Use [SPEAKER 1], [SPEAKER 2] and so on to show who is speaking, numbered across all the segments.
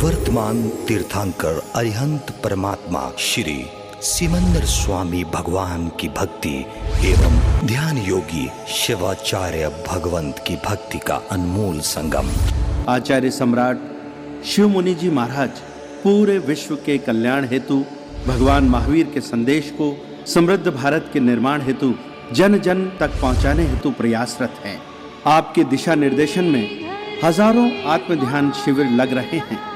[SPEAKER 1] वर्तमान तीर्थंकर अरिहंत परमात्मा श्री सिमंदर स्वामी भगवान की भक्ति एवं ध्यान योगी शिवाचार्य भगवंत की भक्ति का अनमोल संगम।
[SPEAKER 2] आचार्य सम्राट शिव मुनि जी महाराज पूरे विश्व के कल्याण हेतु, भगवान महावीर के संदेश को समृद्ध भारत के निर्माण हेतु जन जन तक पहुंचाने हेतु प्रयासरत हैं। आपके दिशा निर्देशन में हजारों आत्म ध्यान शिविर लग रहे हैं,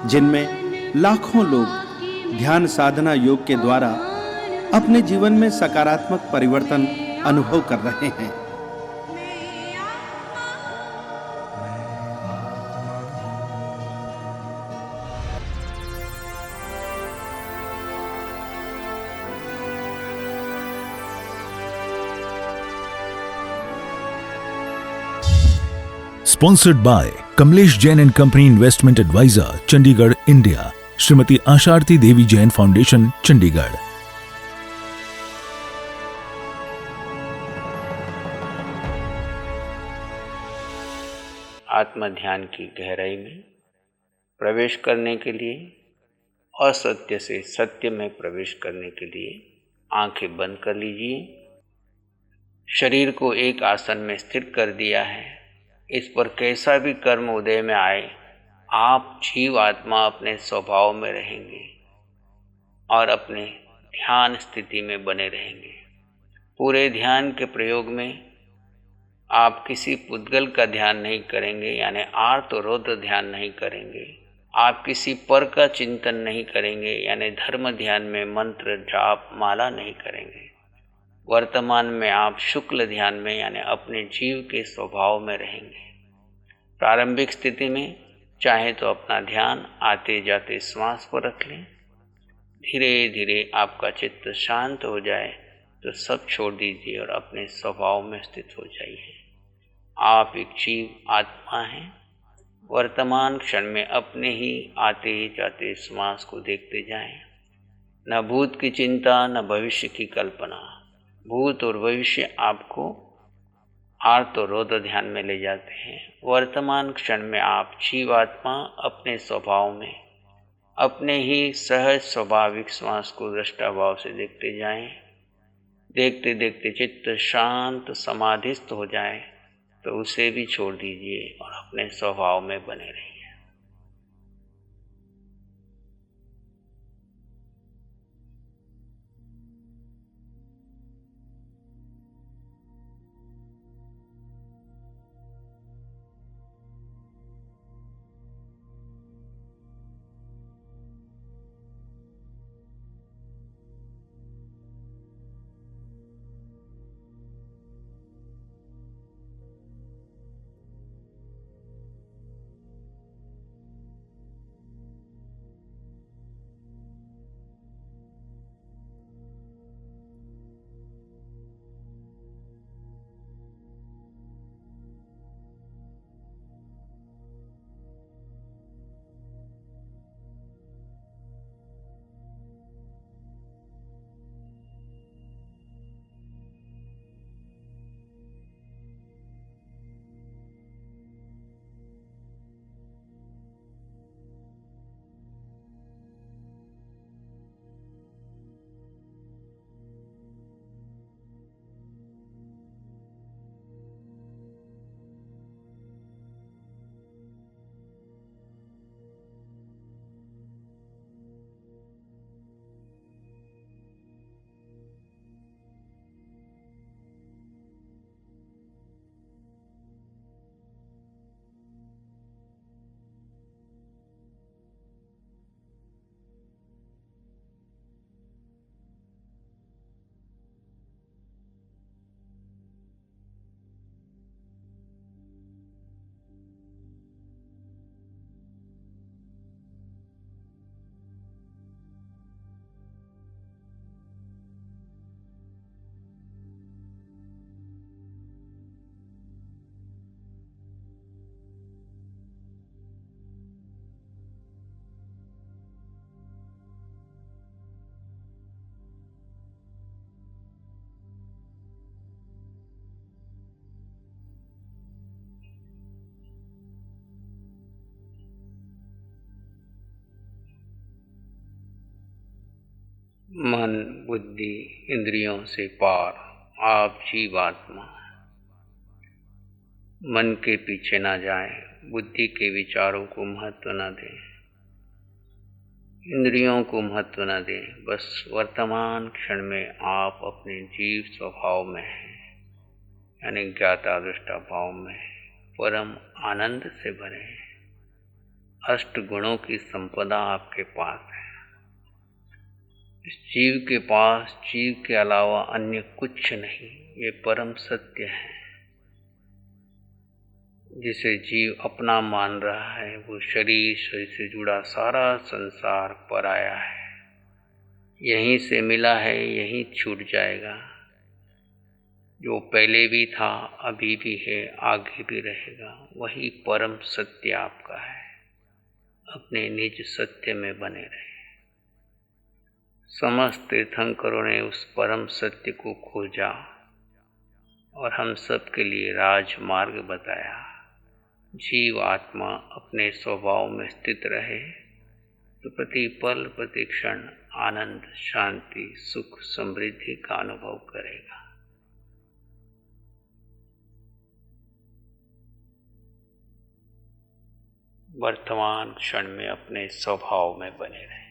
[SPEAKER 2] जिनमें लाखों लोग ध्यान साधना योग के द्वारा अपने जीवन में सकारात्मक परिवर्तन अनुभव कर रहे हैं।
[SPEAKER 3] Sponsored by Kamlesh Jain and Company Investment Advisor, Chandigarh, India. Shrimati Asharati Devi Jain foundation, Chandigarh.
[SPEAKER 4] आत्म ध्यान की गहराई में प्रवेश करने के लिए, असत्य से सत्य में प्रवेश करने के लिए आंखें बंद कर लीजिए। शरीर को एक आसन में स्थिर कर दिया है। इस पर कैसा भी कर्म उदय में आए, आप जीव आत्मा अपने स्वभाव में रहेंगे और अपने ध्यान स्थिति में बने रहेंगे। पूरे ध्यान के प्रयोग में आप किसी पुद्गल का ध्यान नहीं करेंगे, यानी आर्त और रौद्र ध्यान नहीं करेंगे। आप किसी पर का चिंतन नहीं करेंगे, यानी धर्म ध्यान में मंत्र जाप माला नहीं करेंगे। वर्तमान में आप शुक्ल ध्यान में, यानी अपने जीव के स्वभाव में रहेंगे। प्रारंभिक स्थिति में चाहे तो अपना ध्यान आते जाते श्वास पर रख लें। धीरे धीरे आपका चित्त शांत हो जाए तो सब छोड़ दीजिए और अपने स्वभाव में स्थित हो जाइए। आप एक जीव आत्मा हैं। वर्तमान क्षण में अपने ही आते जाते श्वास को देखते जाएं। न भूत की चिंता, न भविष्य की कल्पना। भूत और भविष्य आपको आर्त और रौद्र ध्यान में ले जाते हैं। वर्तमान क्षण में आप जीवात्मा अपने स्वभाव में, अपने ही सहज स्वाभाविक श्वास को दृष्टा भाव से देखते जाएं। देखते देखते चित्त शांत समाधिस्थ हो जाए तो उसे भी छोड़ दीजिए और अपने स्वभाव में बने रहिए। मन बुद्धि इंद्रियों से पार आप जीवात्मा मन के पीछे ना जाएं, बुद्धि के विचारों को महत्व न दें, इंद्रियों को महत्व न दें। बस वर्तमान क्षण में आप अपने जीव स्वभाव में हैं, यानी ज्ञाता दृष्टा भाव में परम आनंद से भरे हैं। अष्ट गुणों की संपदा आपके पास है। इस जीव के पास जीव के अलावा अन्य कुछ नहीं, ये परम सत्य है। जिसे जीव अपना मान रहा है वो शरीर से जुड़ा सारा संसार पराया है, यहीं से मिला है यहीं छूट जाएगा। जो पहले भी था, अभी भी है, आगे भी रहेगा, वही परम सत्य आपका है। अपने निज सत्य में बने रहे। समस्त तीर्थंकरों ने उस परम सत्य को खोजा और हम सब के लिए राजमार्ग बताया। जीव आत्मा अपने स्वभाव में स्थित रहे तो प्रति पल प्रति क्षण आनंद, शांति, सुख, समृद्धि का अनुभव करेगा। वर्तमान क्षण में अपने स्वभाव में बने रहे।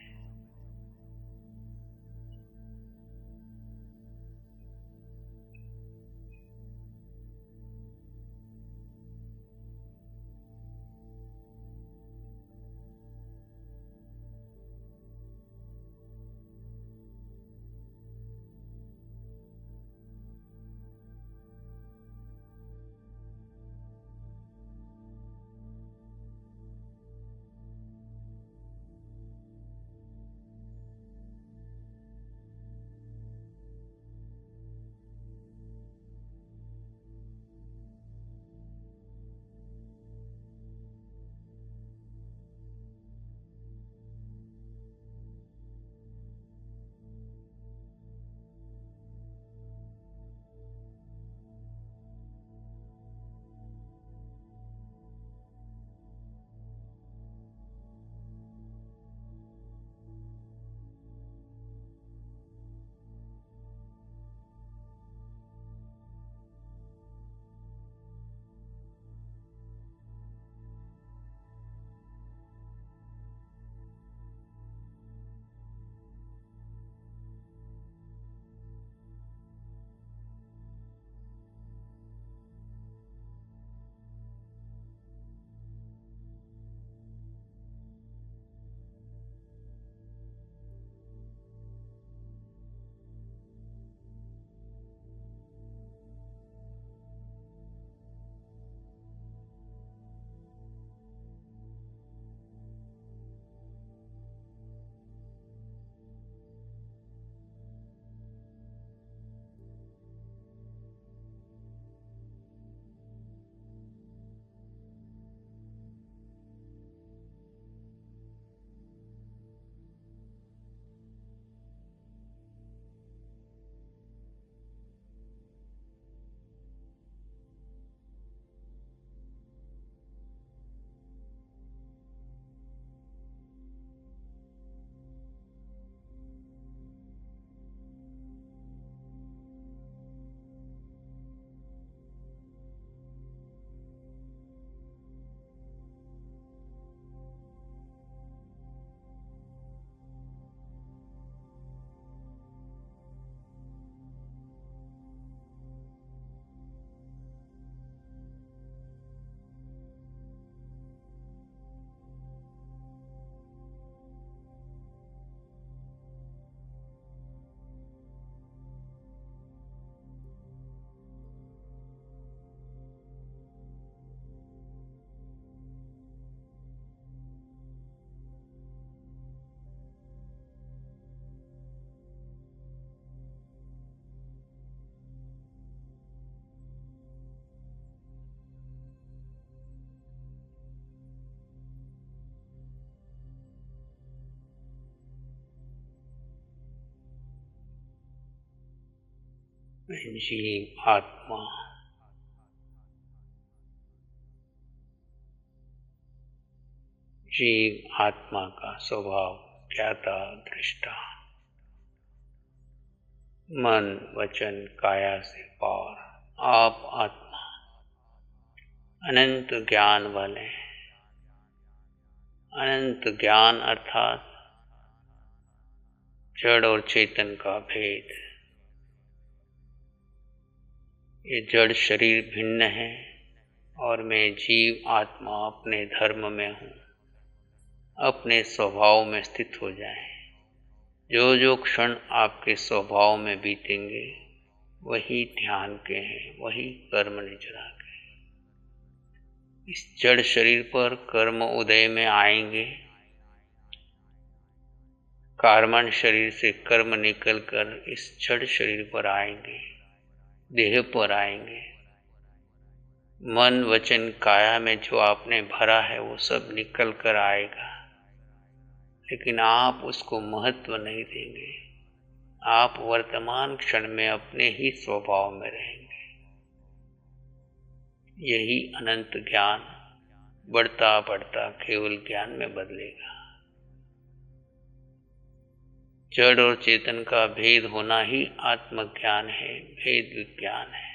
[SPEAKER 4] जीव आत्मा जीव आत्मा का स्वभाव ज्ञाता दृष्टा मन वचन काया से पार आप आत्मा अनंत ज्ञान वाले हैं। अनंत ज्ञान अर्थात जड़ और चेतन का भेद। ये जड़ शरीर भिन्न है और मैं जीव आत्मा अपने धर्म में हूँ, अपने स्वभाव में स्थित हो जाए। जो जो क्षण आपके स्वभाव में बीतेंगे वही ध्यान के हैं, वही कर्म निजरा के। इस जड़ शरीर पर कर्म उदय में आएंगे। कार्बन शरीर से कर्म निकलकर इस जड़ शरीर पर आएंगे, देह पर आएंगे। मन वचन काया में जो आपने भरा है वो सब निकल कर आएगा, लेकिन आप उसको महत्व नहीं देंगे। आप वर्तमान क्षण में अपने ही स्वभाव में रहेंगे। यही अनंत ज्ञान बढ़ता बढ़ता केवल ज्ञान में बदलेगा। जड़ और चेतन का भेद होना ही आत्मज्ञान है, भेद विज्ञान है।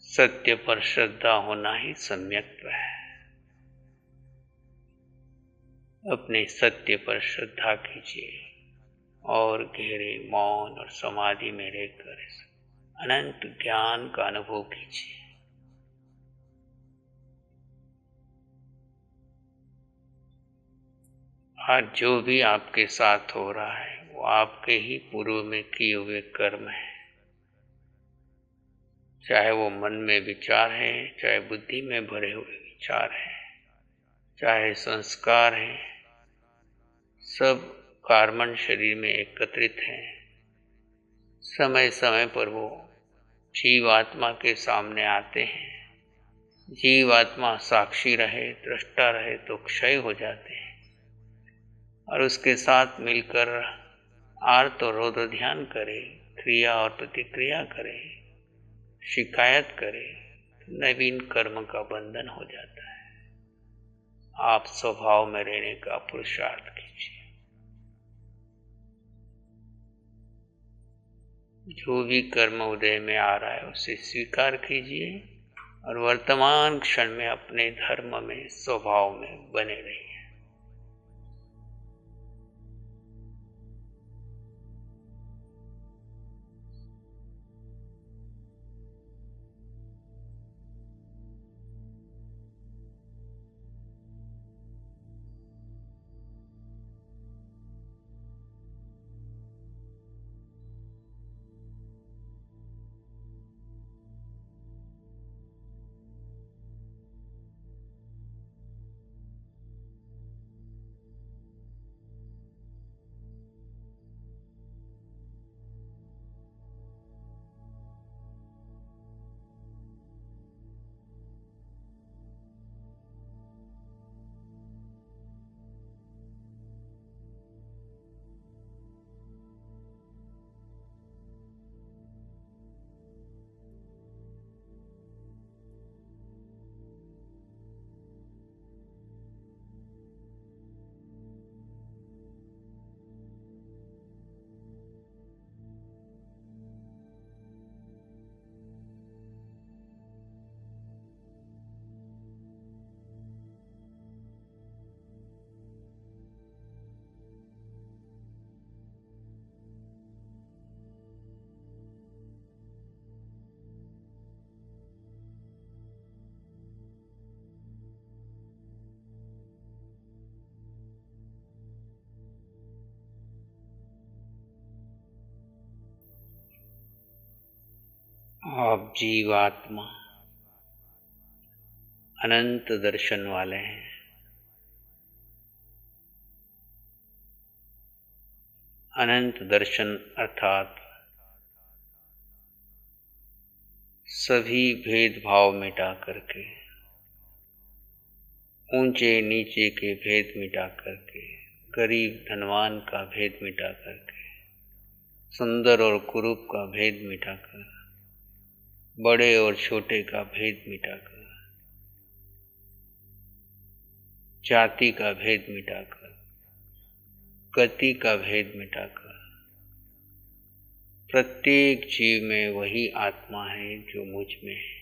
[SPEAKER 4] सत्य पर श्रद्धा होना ही सम्यक्त्व है। अपने सत्य पर श्रद्धा कीजिए और गहरे मौन और समाधि में रहकर अनंत ज्ञान का अनुभव कीजिए। आज जो भी आपके साथ हो रहा है वो आपके ही पूर्व में किए हुए कर्म है। चाहे वो मन में विचार है, चाहे बुद्धि में भरे हुए विचार है, चाहे संस्कार है, सब कार्बन शरीर में एकत्रित हैं। समय समय पर वो जीवात्मा के सामने आते हैं। जीवात्मा साक्षी रहे, दृष्टा रहे तो क्षय हो जाते हैं और उसके साथ मिलकर आर्त और रौद्र ध्यान करे, क्रिया और प्रतिक्रिया करे, शिकायत करे, नवीन कर्म का बंधन हो जाता है। आप स्वभाव में रहने का पुरुषार्थ कीजिए। जो भी कर्म उदय में आ रहा है उसे स्वीकार कीजिए और वर्तमान क्षण में अपने धर्म में, स्वभाव में बने रहिए। आप जीवात्मा अनंत दर्शन वाले हैं। अनंत दर्शन अर्थात सभी भेदभाव मिटा करके, ऊंचे नीचे के भेद मिटा करके, गरीब धनवान का भेद मिटा करके, सुंदर और कुरूप का भेद मिटाकर, बड़े और छोटे का भेद मिटाकर, जाति का भेद मिटाकर, गति का भेद मिटाकर प्रत्येक जीव में वही आत्मा है जो मुझ में है।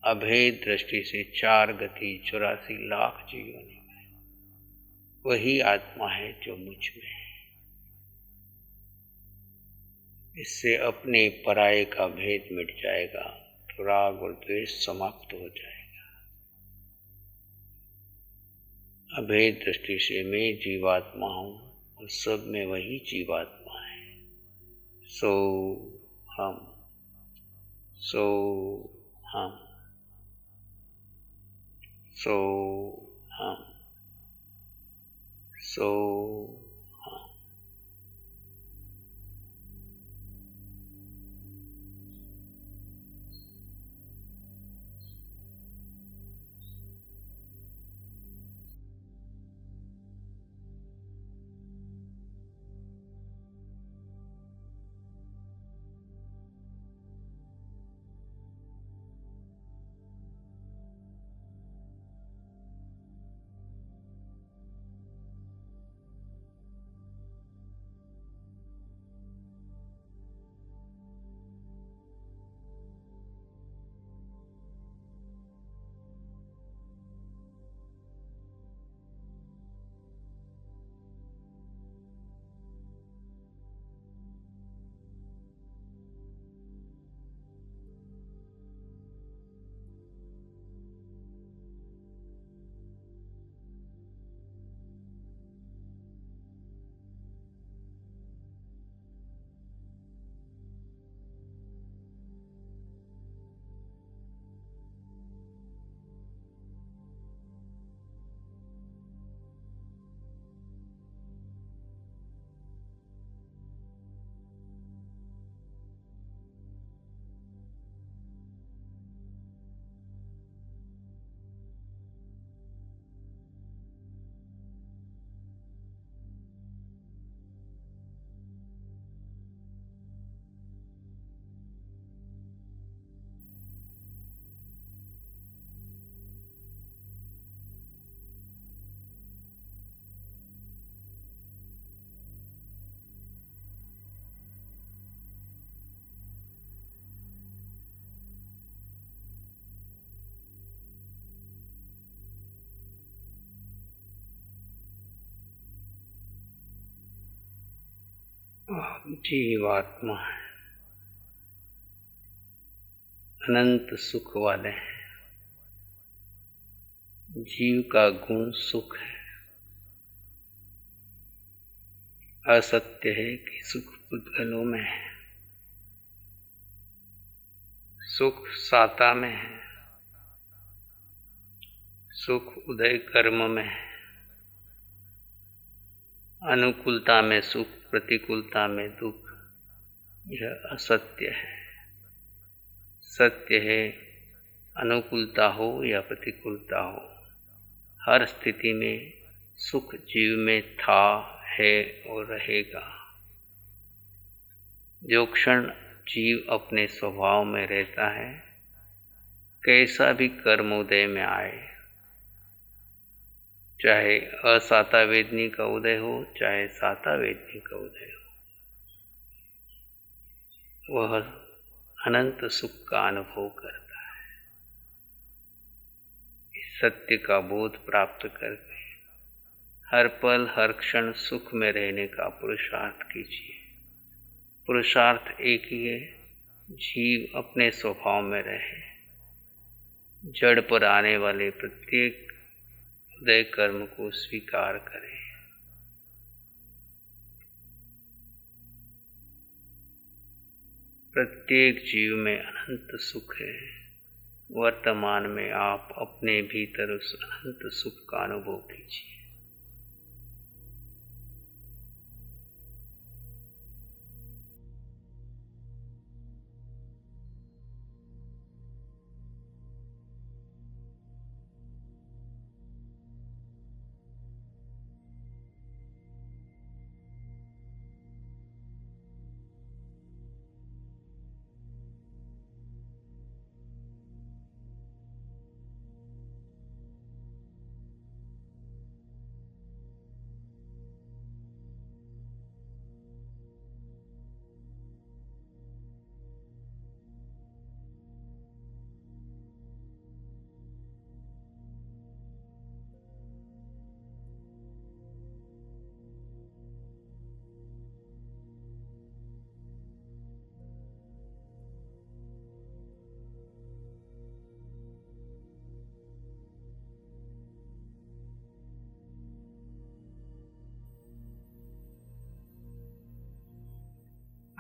[SPEAKER 4] अभेद दृष्टि से 4 गति 84 लाख जीवों में वही आत्मा है जो मुझ में है। इससे अपने पराये का भेद मिट जाएगा तो राग और द्वेष समाप्त हो जाएगा। अभेद दृष्टि से मैं जीवात्मा हूँ और सब में वही जीवात्मा है। सो हम, सो हम, सो हम, सो हम। जीवात्मा अनंत सुख वाले हैं। जीव का गुण सुख है। असत्य है कि सुख पुद्गलों में है, सुख साता में है, सुख उदय कर्म में है। अनुकूलता में सुख, प्रतिकूलता में दुख, यह असत्य है। सत्य है, अनुकूलता हो या प्रतिकूलता हो, हर स्थिति में सुख जीव में था, है और रहेगा। जो क्षण जीव अपने स्वभाव में रहता है, कैसा भी कर्म उदय में आए, चाहे असाता वेदनी का उदय हो, चाहे साता वेदनी का उदय हो, वह अनंत सुख का अनुभव करता है। इस सत्य का बोध प्राप्त करके हर पल हर क्षण सुख में रहने का पुरुषार्थ कीजिए। पुरुषार्थ एक ही है, जीव अपने स्वभाव में रहे, जड़ पर आने वाले प्रत्येक उदय कर्म को स्वीकार करें। प्रत्येक जीव में अनंत सुख है। वर्तमान में आप अपने भीतर उस अनंत सुख का अनुभव कीजिए।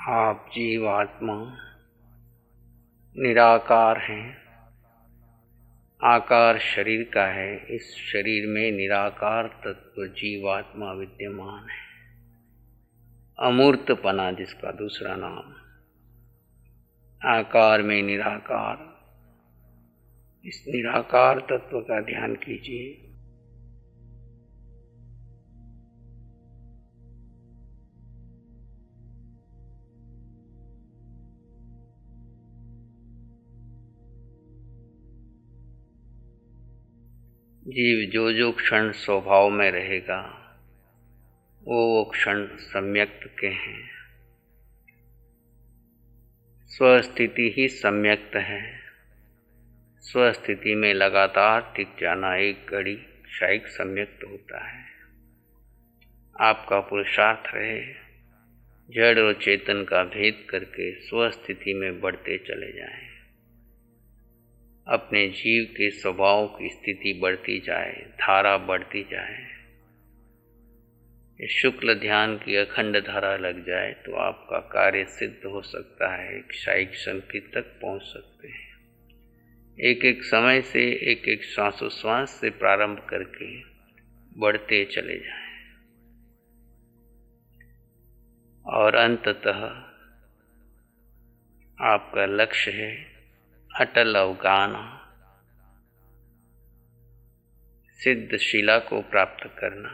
[SPEAKER 4] आप जीवात्मा निराकार हैं। आकार शरीर का है, इस शरीर में निराकार तत्व जीवात्मा विद्यमान है। अमूर्तपना जिसका दूसरा नाम। आकार में निराकार, इस निराकार तत्व का ध्यान कीजिए। जीव जो जो क्षण स्वभाव में रहेगा वो क्षण सम्यक्त के हैं। स्वस्थिति ही सम्यक्त है। स्वस्थिति में लगातार टिक जाना एक घड़ी क्षणिक सम्यक्त होता है। आपका पुरुषार्थ रहे जड़ और चेतन का भेद करके स्वस्थिति में बढ़ते चले जाएं। अपने जीव के स्वभाव की स्थिति बढ़ती जाए, धारा बढ़ती जाए। शुक्ल ध्यान की अखंड धारा लग जाए तो आपका कार्य सिद्ध हो सकता है। क्षयिक शक्ति तक पहुंच सकते हैं। एक एक समय से, एक एक श्वासोश्वास से प्रारंभ करके बढ़ते चले जाएं और अंततः आपका लक्ष्य है अटल अवगाहना, सिद्ध शिला को प्राप्त करना।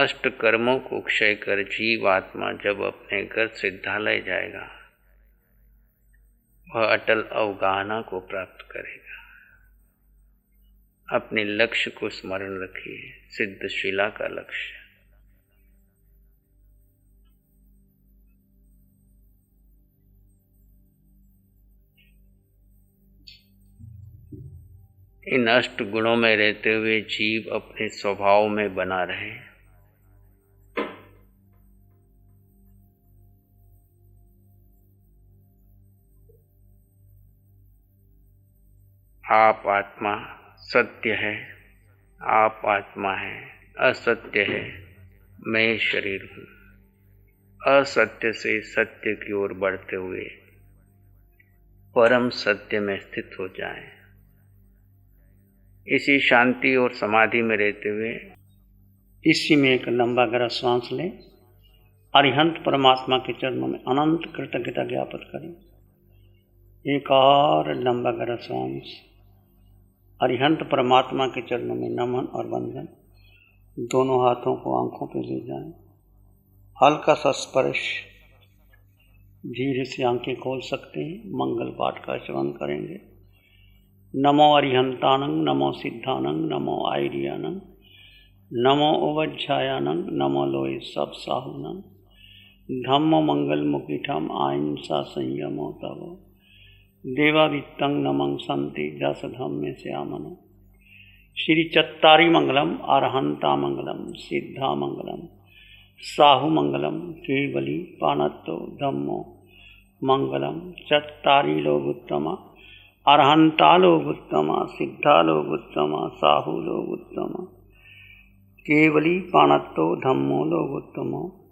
[SPEAKER 4] अष्ट कर्मों को क्षय कर जीव आत्मा जब अपने घर सिद्धालय जाएगा वह अटल अवगाहना को प्राप्त करेगा। अपने लक्ष्य को स्मरण रखिए, सिद्ध शिला का लक्ष्य। इन अष्ट गुणों में रहते हुए जीव अपने स्वभाव में बना रहे। आप आत्मा सत्य है, आप आत्मा है, असत्य है, मैं शरीर हूँ। असत्य से सत्य की ओर बढ़ते हुए परम सत्य में स्थित हो जाएं। इसी शांति और समाधि में रहते हुए
[SPEAKER 5] इसी में एक लंबा गहरा श्वास लें। अरिहंत परमात्मा के चरणों में अनंत कृतज्ञता ज्ञापित करें। एक और लंबा गहरा श्वास। अरिहंत परमात्मा के चरणों में नमन और वंदन। दोनों हाथों को आंखों पे ले जाएं। हल्का सा स्पर्श। धीरे से आंखें खोल सकते हैं। मंगल पाठ का श्रवण करेंगे। नमो अरिहंतानं, नमो सिद्धानं, नमो आयर्यानं, नमो उवज्झायानं, नमो लोय सब साहुनं, धम्म मंगल मुकिठम अहिंसा संयमो तव, देवादित्यं नमं संति जस धम्मे श्यामन। श्री चत्तारी मंगलम, अरहंता मंगलम, सिद्धा मंगलम, साहु मंगलम, केवली पाणत्तो धम्मो मंगलम। चत्तारी लोग उत्तमा, अरहंता लोग उत्तमा, सिद्धा लोग उत्तमा, साहु लोग उत्तमा, केवली पाणत्तो धम्मो लोग उत्तमो।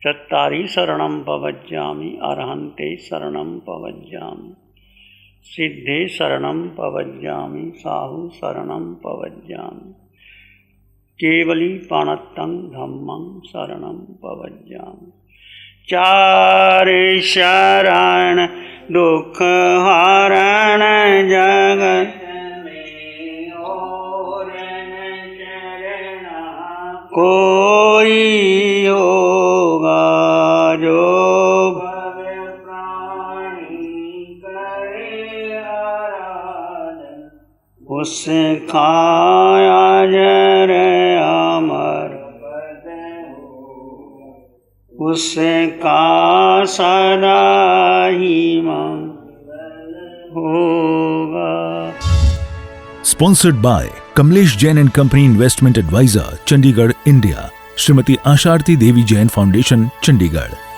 [SPEAKER 5] चत्तारी शरणं पवज्जामि, अरहन्ते शरणं पवज्जामि, सिद्धे शरणं पवज्जामि, साहु शरणं पवज्जामि, केवली पाणत्तं धम्मं शरणं पवज्जामि। चारे शरण दुख हरण जगत में और न शरणा कोई होगा जो भव प्राणी करे आराधन, उसका अजर अमर उसका सदा ही मंगल होगा।
[SPEAKER 3] Sponsored by Kamlesh Jain and Company Investment Advisor, Chandigarh, India. Shrimati Asharati Devi Jain foundation, Chandigarh.